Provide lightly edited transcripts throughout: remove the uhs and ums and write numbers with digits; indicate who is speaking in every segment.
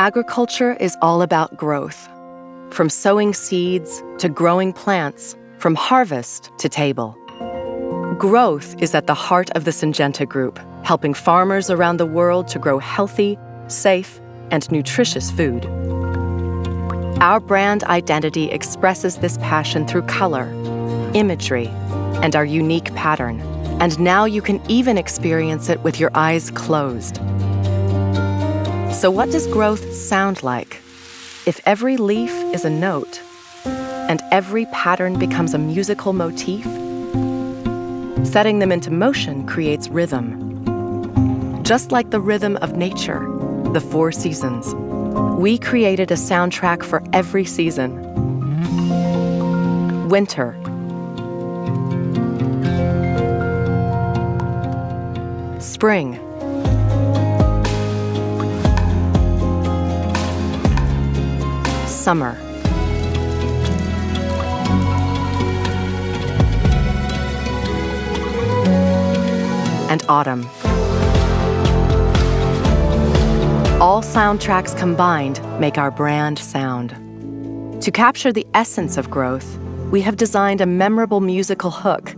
Speaker 1: Agriculture is all about growth. From sowing seeds to growing plants, from harvest to table. Growth is at the heart of the Syngenta Group, helping farmers around the world to grow healthy, safe, and nutritious food. Our brand identity expresses this passion through color, imagery, and our unique pattern. And now you can even experience it with your eyes closed. So what does growth sound like? If every leaf is a note, and every pattern becomes a musical motif, setting them into motion creates rhythm. Just like the rhythm of nature, the 4 seasons, we created a soundtrack for every season. Winter. Spring. Summer. And autumn. All soundtracks combined make our brand sound. To capture the essence of growth, we have designed a memorable musical hook.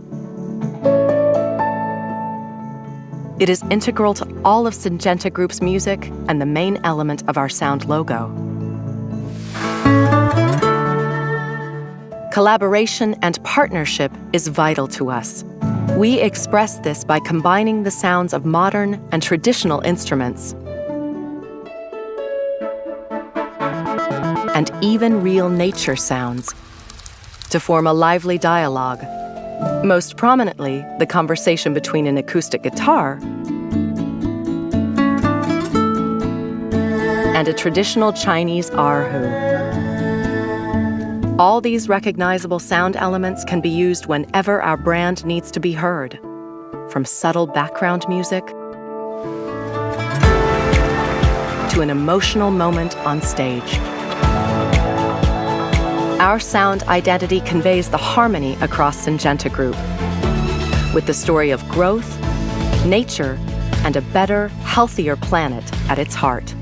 Speaker 1: It is integral to all of Syngenta Group's music and the main element of our sound logo. Collaboration and partnership is vital to us. We express this by combining the sounds of modern and traditional instruments, and even real nature sounds, to form a lively dialogue. Most prominently, the conversation between an acoustic guitar and a traditional Chinese erhu. All these recognizable sound elements can be used whenever our brand needs to be heard, from subtle background music to an emotional moment on stage. Our sound identity conveys the harmony across Syngenta Group, with the story of growth, nature, and a better, healthier planet at its heart.